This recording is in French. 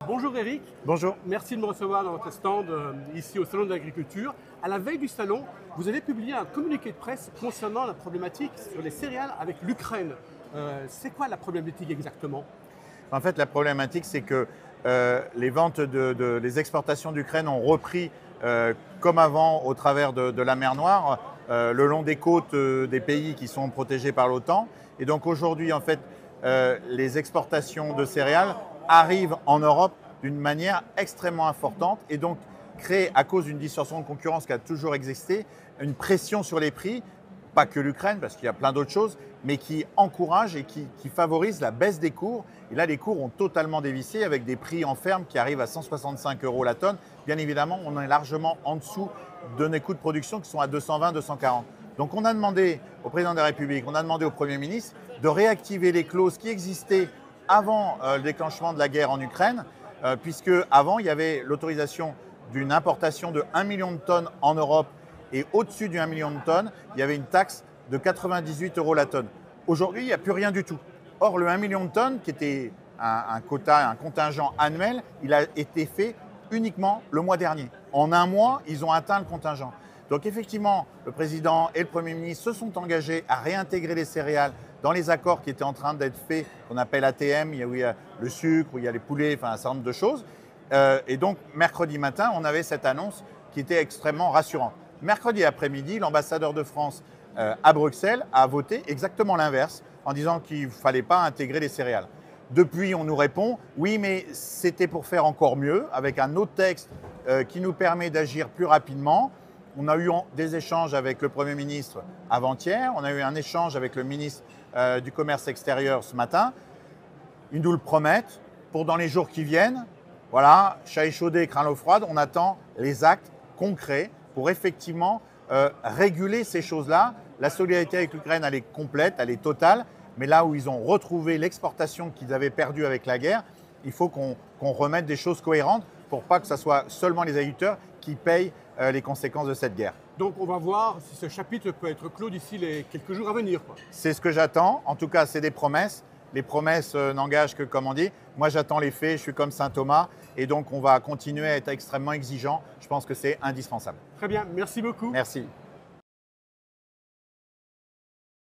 Bonjour Eric, Bonjour. merci de me recevoir dans votre stand ici au Salon de l'Agriculture. À la veille du salon, vous avez publié un communiqué de presse concernant la problématique sur les céréales avec l'Ukraine. C'est quoi la problématique exactement? En fait, la problématique, c'est que les ventes les exportations d'Ukraine ont repris comme avant au travers de la mer Noire, le long des côtes des pays qui sont protégés par l'OTAN. Et donc aujourd'hui, en fait, les exportations de céréales arrivent en Europe d'une manière extrêmement importante et donc créent, à cause d'une distorsion de concurrence qui a toujours existé, une pression sur les prix, pas que l'Ukraine, parce qu'il y a plein d'autres choses, mais qui encourage et qui favorise la baisse des cours. Et là, les cours ont totalement dévissé avec des prix en ferme qui arrivent à 165 € la tonne. Bien évidemment, on est largement en dessous de nos coûts de production qui sont à 220, 240. Donc on a demandé au président de la République, on a demandé au Premier ministre de réactiver les clauses qui existaient avant le déclenchement de la guerre en Ukraine, puisque avant il y avait l'autorisation d'une importation de 1 million de tonnes en Europe et au-dessus du 1 million de tonnes, il y avait une taxe de 98 € la tonne. Aujourd'hui, il n'y a plus rien du tout. Or, le 1 million de tonnes, qui était un quota, un contingent annuel, il a été fait uniquement le mois dernier. En un mois, ils ont atteint le contingent. Donc effectivement, le président et le Premier ministre se sont engagés à réintégrer les céréales dans les accords qui étaient en train d'être faits, qu'on appelle ATM, où il y a le sucre, où il y a les poulets, enfin un certain nombre de choses. Et donc, mercredi matin, on avait cette annonce qui était extrêmement rassurante. Mercredi après-midi, l'ambassadeur de France à Bruxelles a voté exactement l'inverse en disant qu'il ne fallait pas intégrer les céréales. Depuis, on nous répond « oui, mais c'était pour faire encore mieux avec un autre texte qui nous permet d'agir plus rapidement ». On a eu des échanges avec le Premier ministre avant-hier, on a eu un échange avec le ministre du Commerce extérieur ce matin. Ils nous le promettent pour dans les jours qui viennent. Voilà, chat échaudé, craint l'eau froide, on attend les actes concrets pour effectivement réguler ces choses-là. La solidarité avec l'Ukraine, elle est complète, elle est totale, mais là où ils ont retrouvé l'exportation qu'ils avaient perdue avec la guerre, il faut qu'on remette des choses cohérentes pour pas que ce soit seulement les agriculteurs qui payent les conséquences de cette guerre. Donc on va voir si ce chapitre peut être clos d'ici les quelques jours à venir. C'est ce que j'attends. En tout cas, c'est des promesses. Les promesses n'engagent que, comme on dit. Moi, j'attends les faits. Je suis comme saint Thomas. Et donc, on va continuer à être extrêmement exigeant. Je pense que c'est indispensable. Très bien, merci beaucoup. Merci.